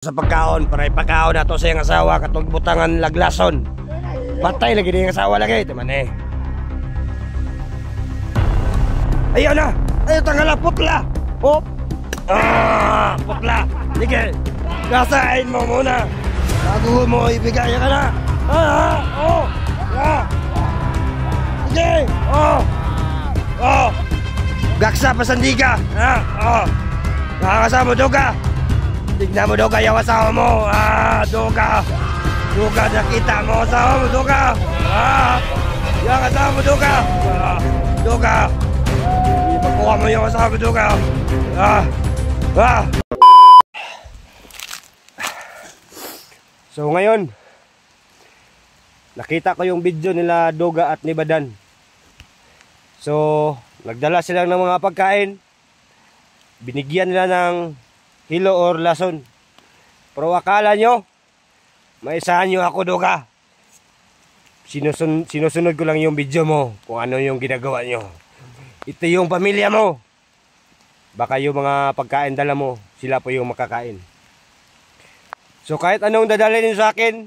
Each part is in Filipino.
Sa pagkaon, para ipakaon na to sa iyang asawa katong butangan laglason. Patay lagi din yung asawa lagi, teman eh. Ayaw na! Ayaw tangala, putla! Oh! Putla! Sige! Gasain mo muna! Bago mo ibigay ka na! Oh! Sige! Oh! Gaksa pasandiga! Nakakasama mo ka! Tignan mo Doga yung asawa mo. Doga nakita mo asawa mo Doga. Yung asawa mo Doga. Doga ipakuha mo yung asawa mo Doga. So ngayon nakita ko yung video nila Doga at ni Badan. So nagdala sila ng mga pagkain. Binigyan nila ng hilo or lason. Pero akala nyo maisahan nyo ako Doga. Sinusunod ko lang yung video mo kung ano yung ginagawa nyo. Ito yung pamilya mo. Baka yung mga pagkain dala mo, sila po yung makakain. So kahit anong dadalhin nyo sa akin,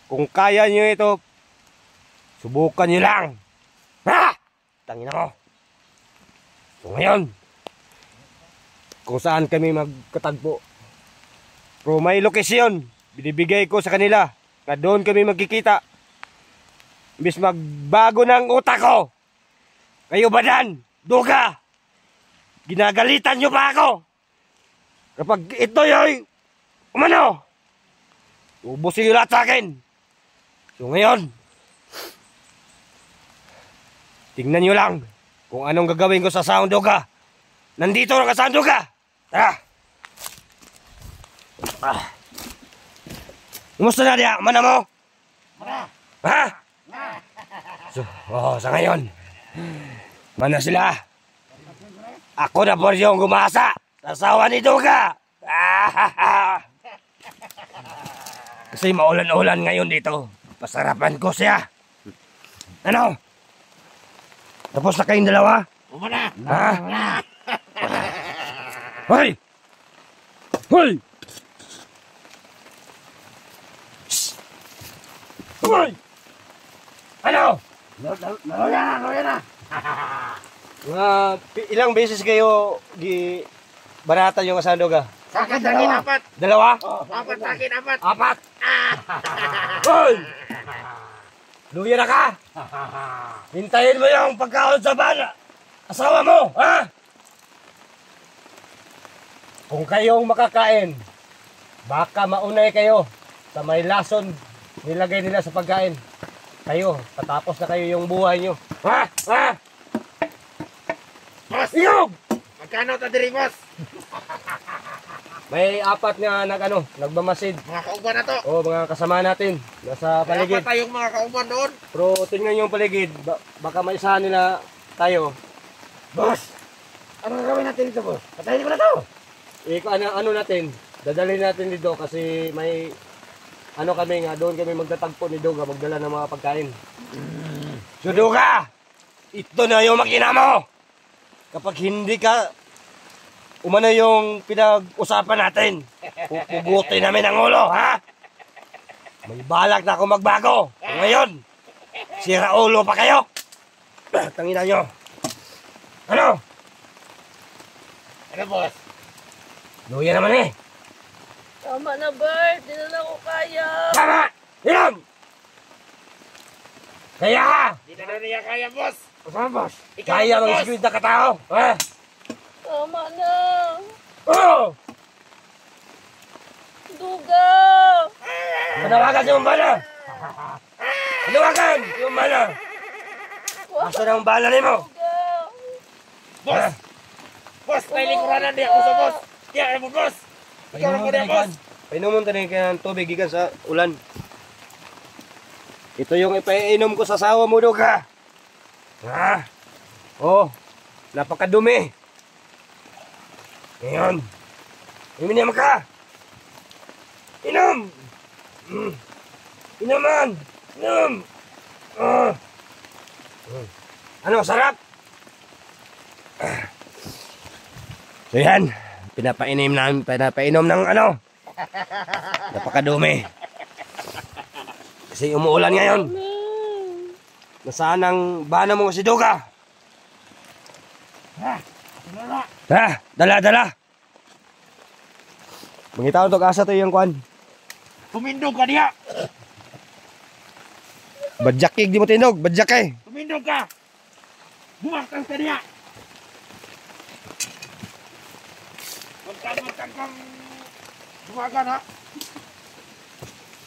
kung kaya nyo ito, subukan nyo lang. Tangina mo. So ngayon kung saan kami magkatagpo. Pero may lokasyon binibigay ko sa kanila na doon kami magkikita. Imbis magbago ng utak ko, kayo Badan, Doga, ginagalitan nyo pa ako. Kapag ito yoy umano, ubusin nyo lahat sa akin. So ngayon tingnan nyo lang kung anong gagawin ko sa Sound Doga. Nandito na ka Sound Doga. Kumusta na diya? Mana mo? So, sa ngayon mana sila? Ako na po yung gumasa sa asawa ni Doga. Kasi maulan-ulan ngayon dito. Pasarapan ko siya. Ano? Tapos na kayong dalawa? Umana! Hoy! Hoy! Hoy! Ano? Loya na! Ilang beses kayo baratan yung asawa Doga? Sakin tangin apat! Dalawa? Apat sakin apat! Apat! Hoy! Luya na ka! Hintayin mo yung pagkaon sa bana! Asawa mo, ha? Kung kayong makakain, baka maunay kayo sa may lason nilagay nila sa pagkain. Kayo, patapos na kayo yung buhay nyo. Ha? Boss! Iyog! Magkano ta diri, boss? May apat nga nagbamasid. Mga kauban na to. Mga kasama natin. Nasa paligid. Dapat tayong mga kauban doon. Pero tingnan yung paligid. Baka maisahan nila tayo. Boss! Ano gagawin natin dito, boss? Patayin ko na to! Ano natin? Dadalhin natin dito kasi may kami nga, doon kami magtatagpo ni Doga, magdala ng mga pagkain. So Doga, ito na yung makina mo. Kapag hindi ka umano yung pinag-usapan natin, pupugutin namin ang ulo, ha? May balak na ako magbago. Kung ngayon, sira ulo pa kayo. Tangina nyo. Ano? Ano, boss? Luya naman eh. Tama na, Bert. Di na ako kaya. Tama! Inom! Kaya ka! Di na niya kaya, boss! Masama, boss? Ikaw, Kaya boss. mag-squid na katao, ha? Tama na. Oo! Duga! Manawagan si Umbala! Manawagan si Umbala! Asa na Umbala ni mo? Duga! Boss! Boss, may lingkuranan di ako sa boss! Di ako, boss! Ikaw lang ko niya, boss! Painomon tayo ng tubig gikan sa ulan. Ito yung ipainom ko sa asawa mo, Doga. Napakadumi. Ngayon, uminom ka. Inom! Inuman! Inom! Ano, sarap? So yan, pinapainom ng Napakadumi. Kasi umuulan ngayon. Nasaan ang bana mo si Duga? Ha? Dala. Mangitaw to asa to yung kwan. Tumindog ka diya. Badjakig di mo tindog, badjak eh. Tumindog ka. Bumakas ka diya. Magkang kang bumagan ha.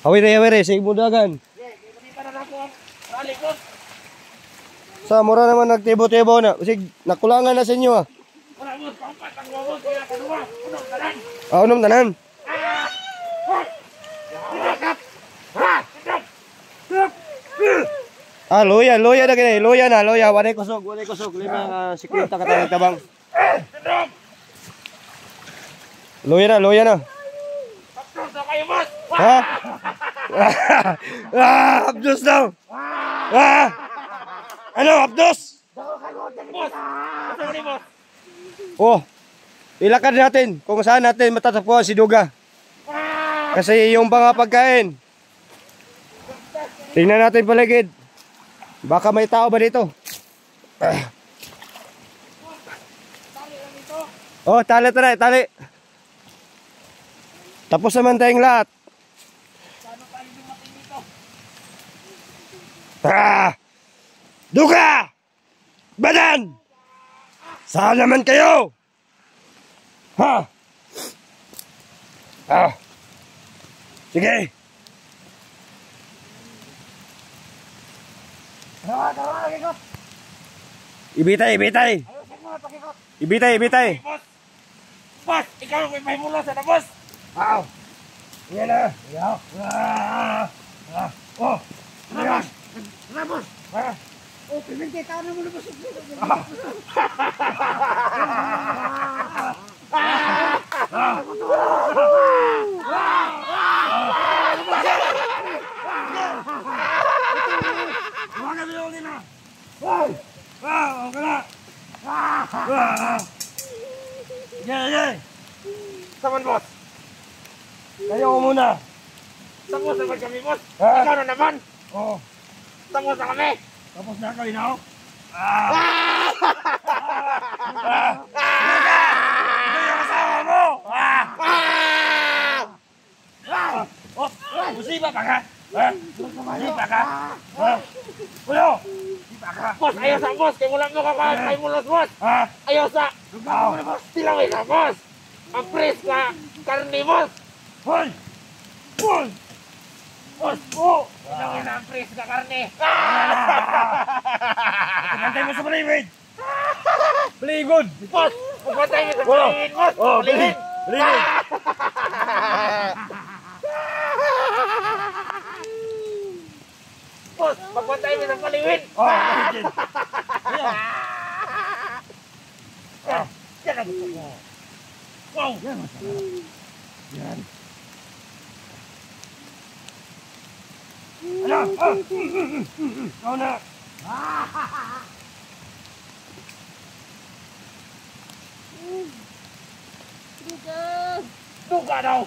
Hawire, sa ibudagan. Hindi ka na ako. Rally boss. Sa mura naman nagtibo-tibo na. Sige, nakulangan na sa inyo ah. Wala boss, pampat ang wawos. Kaya kadua. Unong tanan. Unom tanan. Tinakap. Loya na kini, loya. Walay kusog. 5 sikwenta ka tayong tabang. Loya na. Tapos na kayo boss. Ha? Abdos daw. Ano, Abdos? Boss. Asa ni boss? Oh, ilakad natin kung saan natin matatagpuan si Duga. Kasi yung mga pagkain. Tingnan natin paligid. Baka may tao ba dito? Oh, tali. Tapos naman tayong lahat. Duga! Badan! Saan naman kayo? Ha? Sige. Ibitay. Boss. Boss, ikaw may mula sa na boss. Yan na. Oh. Boss. Oh, piminti ka na mo na boss. Saman boss. Kayo muna. Tapos na kami boss. Ikaw na naman. Oh. Tapos na kami. Tapos na kayo na. Ito yung asawa mo. Musiba pa ka? Musiba ka? Ulo! Boss, ayaw sa boss. Kaya mula mo kay mulos boss. Ayaw sa. Tilawin na boss. Ang pres na karni boss. Hoy! Boss! Boss! Oh! Tilawin na ang pres na karni. Pagpantay mo sa paligid. Paligid. Boss! Pagpantay mo sa paligid boss. Paligid! Boss, magpantay mo sa paligid. Yan ang gusto ko. Wow! Yan masarap. Yan. Ano? Ikaw na. Duga daw.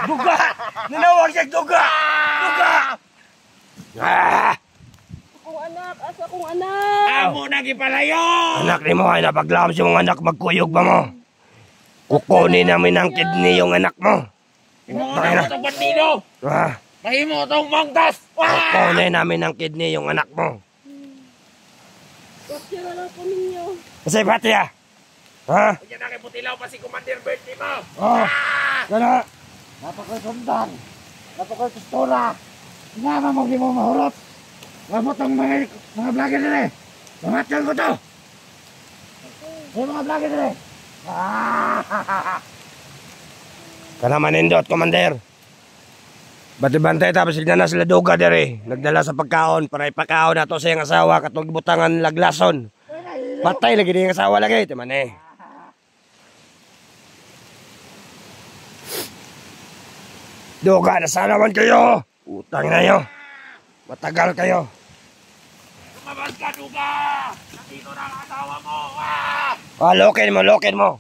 Duga! Nanawag siya Duga! Akong anak, asa akong anak. Amo na gipalayo. Anak ni mo ay napaglam si mong anak, magkuyog pa mo. Kukunin namin ang kidney yung anak mo. Imo na itong bandido. Mahimo itong manggas. Kukunin namin ang kidney yung anak mo. Bakit na lang po ninyo? Kasi pati ha? Kaya na kay Putilaw pa si Commander Bertie mo. Gana! Napakasundan. Napakakustura. Nga mo di mo mahulot. Huwag mo itong mga vlogger nila eh. Mamatyan ko to. Yung mga vlogger nila eh. Kana manindot, Commander. Bati-bantay tapos sila na sila Duga dere. Nagdala sa pagkaon para ipakaon na to sa iyang asawa katong gibutangan laglason. Patay lagi din yung asawa lagi. Timan eh. Duga, nasa naman kayo. Utang na nyo. Matagal kayo. Lumabas ka, Duga! Nandito na ang asawa mo! Lokin mo.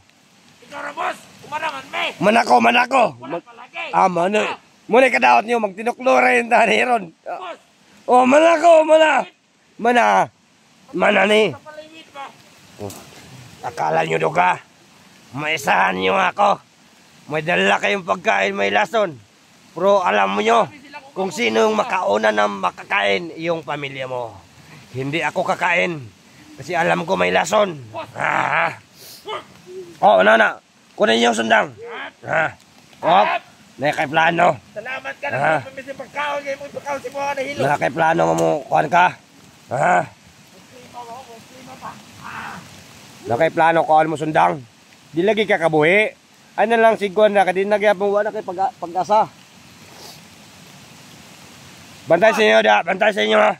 Ikaw na, boss! Kumaraman, me. Manako, manako. Wala palagi. Mano. Muna kadaot nyo, magtinuklura yung tani ron. Boss, Oh, manako, mana. Mana. Mana ni. sa paligid ba? Akala nyo duga. Maisahan nyo ako. May dala kayong pagkain, may lason. Pero alam mo nyo, kung sino yung makauna na makakain, yung pamilya mo. Hindi ako kakain. Kasi alam ko may lason. Oh, na. Kunin yung sundang. Oh, nakay plano. Salamat ka na sa pamilya pagkaon. Kaya mo pagkaon si mga nahilo. Nakay plano mo kuhan ka. Nakay plano kuhan mo sundang. Di lagi ka kabuhi. Ano lang siguan na kadin nagyapong wala kay pag-asa. Bantay sa inyo da, bantay sa inyo ha.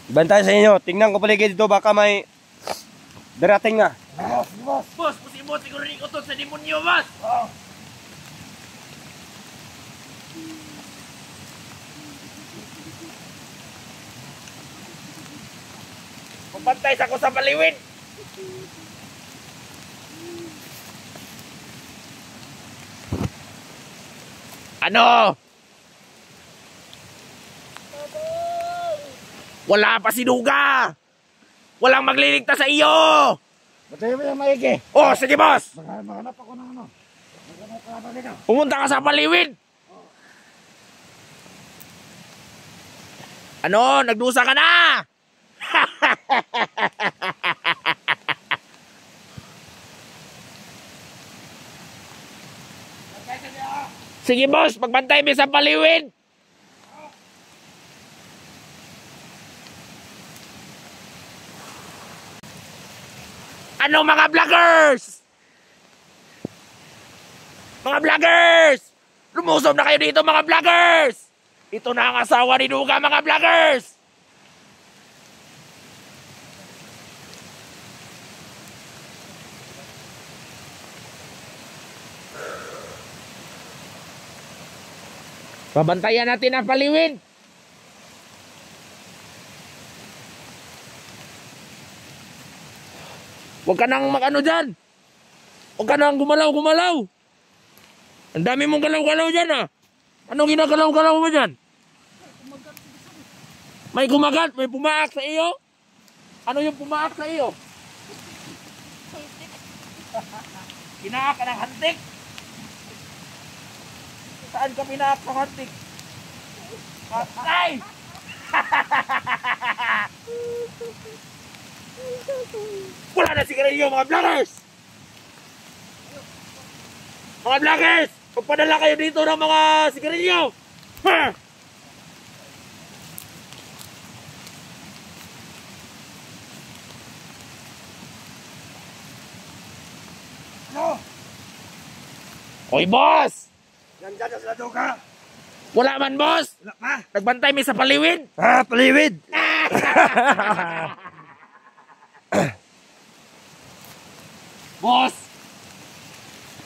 Bantay sa inyo. Tingnan ko paligid dito baka may darating na. Boss, pusimot siguro rin utot sa demonyo, boss. Pabantay sa ko sa baliwin. Ano? Wala pa si Duga. Walang magliligtas sa iyo. Batay mo yung maigi. Oh, sige boss. Maghanap ako ng ano. Maghanap ka ba dito? Pumunta ka sa baliwin. Ano? Nagdusa ka na? Sige boss, magbantay mo sa baliwin. Ano mga vloggers? Mga vloggers! Lumusob na kayo dito mga vloggers! Ito na ang asawa ni Duga mga vloggers! Pabantayan natin ang baliwin. Huwag ka nang mag-ano dyan. Huwag ka nang gumalaw-gumalaw. Ang dami mong galaw-galaw dyan ah. Anong ginagalaw-galaw mo dyan? May kumagat, may pumaak sa iyo. Ano yung pumaak sa iyo? Pinaak ka ng hantik. Saan ka pinaak sa hantik? Ay! Wala na sigarilyo mga vloggers! Mga vloggers! Pagpadala kayo dito ng mga sigarilyo! Ha! Ano? Oy boss! Nandiyan na sila Duga. Wala man boss! Wala pa. Nagbantay mi sa paliwid! Paliwid. Boss!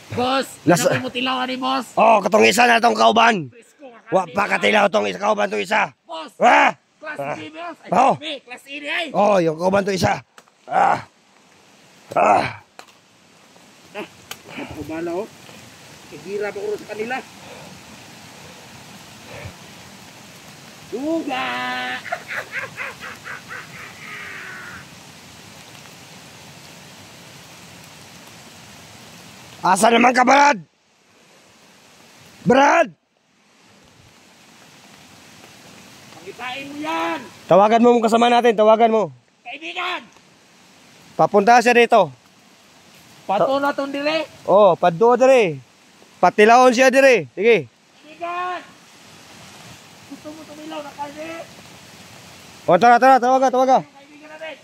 Boss! Nasa- Ano mo tilawan ni boss? Oh, katong isa na tong kauban. Presko nga Wa kami, pa boss. katilaw tong isa kauban tong isa. Boss! Ah! Class B boss! Ay, Oh. Class B! Class E di ay! Oh, yung kauban tong isa. Kumala oh. Kihira pa ko sa kanila. Duga! Asa naman ka, Brad? Brad! Pakitain mo yan! Tawagan mo mong kasama natin, tawagan mo. Kaibigan! Papunta siya dito. Pato na itong dire! Oh, paddo dire. Patilawon siya dire. Sige. Kaibigan! Gusto mo tumilaw na kasi? Oh, tara, tawaga. Kaibigan natin!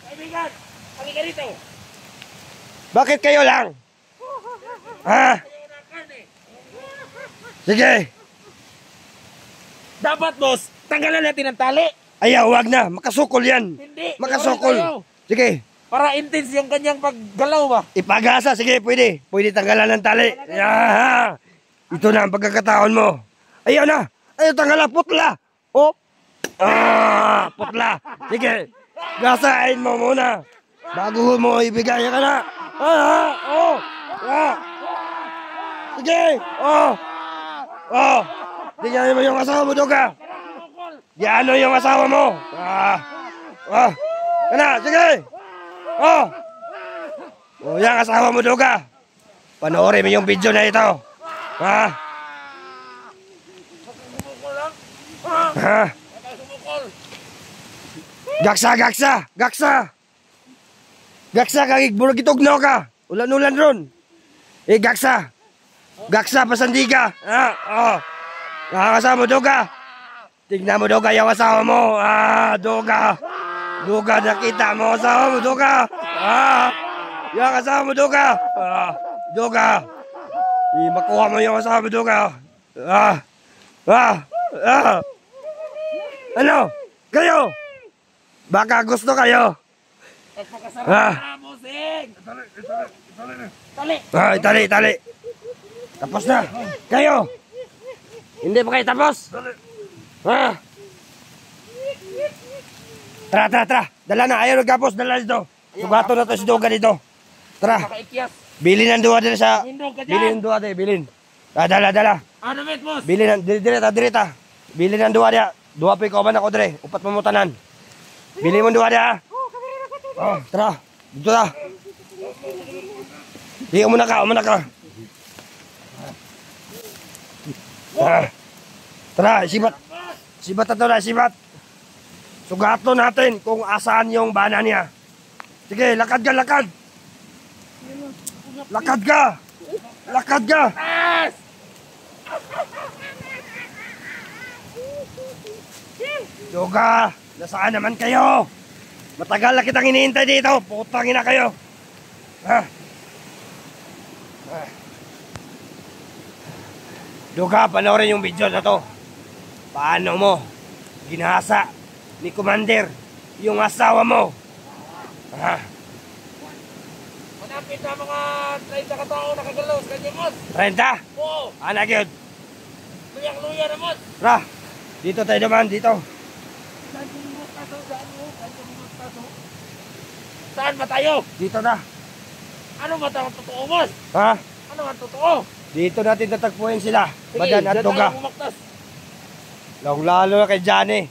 Kaibigan! Pakika dito! Bakit kayo lang? Ha? Ayaw na karne! Sige. Dapat boss, tanggalan natin ang tali! Ayaw, wag na. Makasukol yan. Hindi! Makasukol. tayo. Sige. Para intense yung kanyang paggalaw ba? Ipagasa. Sige, pwede. Pwede tanggalan ng tali. Ah, ito na ang pagkakataon mo. Ayaw na. Ayaw tanggalan. Putla. Oh. Putla. Sige. Gasain mo muna. Bago mo ibigay ka na. Oh. Sige! Tingnan mo yung asawa mo, Duga! Yan yung asawa mo! Sige! Yung asawa mo, Duga! Panoorin mo yung video na ito! Gaksa! Kagig burag itugnaw ka! Ulan-ulan ron! Gaksa! Pasandiga! Nakakasama mo, Duga! Tignan mo, Duga, yung asawa mo! Duga, nakita mo asawa mo, Duga! Yung asawa mo, Duga! Duga! Makuha mo yung asawa mo, Duga! Ano? Kayo? Baka gusto kayo? Tali. Tapos na. Kayo? Hindi pa kayo tapos? Tara. Dala na. Ayaw nagkapos. Dala dito. Sugato na to si Duga dito. Tara. Bilin ang duwa dito sa... Bilin ang duwa dito. Bilin. Dala. Ano met, boss? Bilin ang... Direta. Bilin ang duwa dito. Duwa pa ikaw man ako dire. Upat mamutanan. Bilin mo ang duwa dito. Tara. Dito na. Di, umuna ka. Tara, sibat na. Sugato natin kung asaan yung bana niya. Sige, lakad ka. Lakad ka. Duga, nasaan naman kayo? Matagal na kitang hinihintay dito. Putang ina kayo. Duga, panoorin yung video na to. Paano mo ginasa ni Commander yung asawa mo? Manapit na mga 30 katao nakagalos. Kanya, boss. 30? Oo. Anak yun. Luya na, boss. Tara, dito tayo naman, dito. Saan ba tayo? Dito na. Ano ba ang totoo, boss? Ano ang totoo? Dito natin tatagpuin sila. Badan at dyan Duga. tayo bumaktas. Lalo na kay Johnny.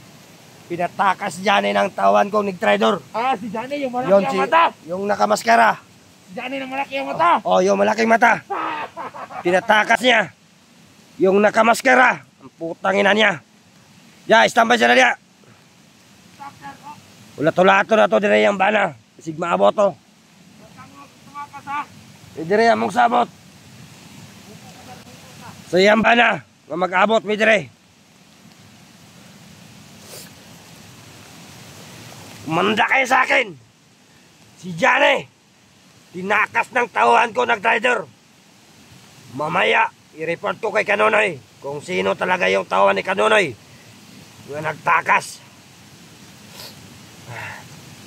Pinatakas Johnny ng tawan kong nag-trader. Si Johnny, yung malaki ang mata. Yung nakamaskara. Si Johnny ng malaki ang mata. Yung malaking mata. Pinatakas niya. Yung nakamaskara. Ang putang ina niya. Standby siya na niya. Ulat-ulato na to dire yung bana. Sigma aboto. Dire among sabot. So yan bana. Mag-abot mi dire. Manda kayo sa akin. Si Johnny. Tinakas ng tauhan ko nag-rider. Mamaya, i-report ko kay Kanonoy kung sino talaga yung tauhan ni Kanonoy yung nagtakas.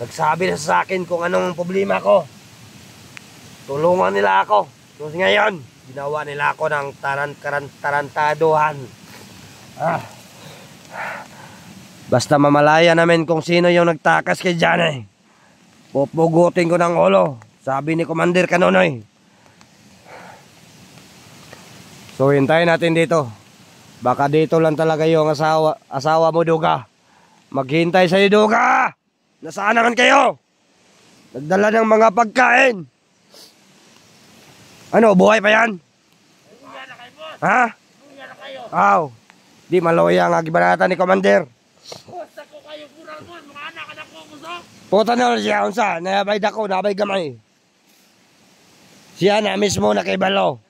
Nagsabi na sa akin kung anong problema ko. Tulungan nila ako. So ngayon, ginawa nila ako ng tarantaduhan. Basta mamalaya namin kung sino yung nagtakas kay Johnny. Pupugutin ko ng ulo. Sabi ni Commander Kanonoy. So hintayin natin dito. Baka dito lang talaga yung asawa mo, Duga. Maghintay sa'yo, Duga. Nasaan naman kayo? Nagdala ng mga pagkain. Ano, buhay pa yan? Luya na kayo, boss. Luya na kayo. Di maloya nga gibanata ni Commander. Boss, ako kayo kurang, boss. Mga anak ko, boss. Puta na siya, unsa, nabay dako, nabay gamay. Siya na mismo nakibalo.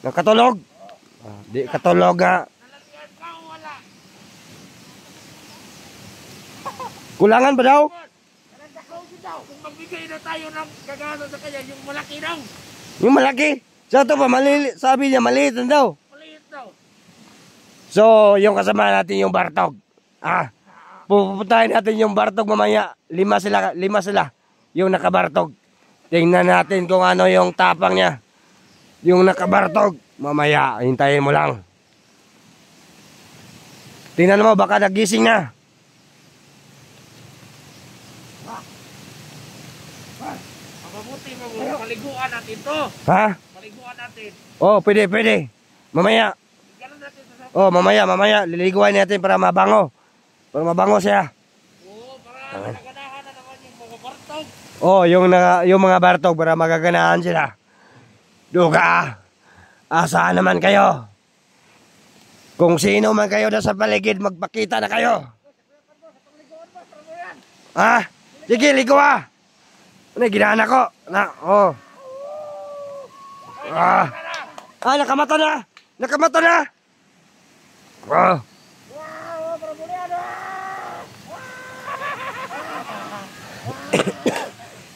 Nakatulog? Di katulog nga. Nalagyan ka o wala? Kulangan ba daw? Nalagyan din daw. Kung magbigay na tayo ng gagana sa kanya, yung malaki daw. Yung malaki? Sa ito pa, sabi niya maliit na daw. Maliit daw. So, yung kasama natin yung Bartog. Pupuntahin natin yung Bartog mamaya. Lima sila. Yung nakabartog. Tingnan natin kung ano yung tapang niya. Yung nakabartog. Mamaya, hintayin mo lang. Tingnan mo, baka nagising na. Mabuti Ito, Ha? paliguan natin. Oh, pwede. Mamaya. Ganun natin sa Oh, mamaya. Liliguan natin para mabango. Para mabango siya. Oo, para maganahan na naman yung mga bartog. Oh, yung mga bartog para magaganahan sila. Duga. Asahan naman kayo. Kung sino man kayo na sa paligid, magpakita na kayo. Ha? Sige, ligo ah. Ano, ginahan ako. Oh. Nakamata na. Oh.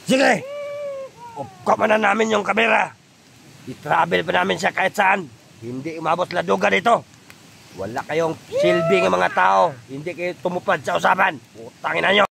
Sige. Upka na namin yung kamera. I-travel pa namin siya kahit saan. Hindi umabot laduga dito. Wala kayong silbi ng mga tao. Hindi kayo tumupad sa usapan. Putangin na nyo.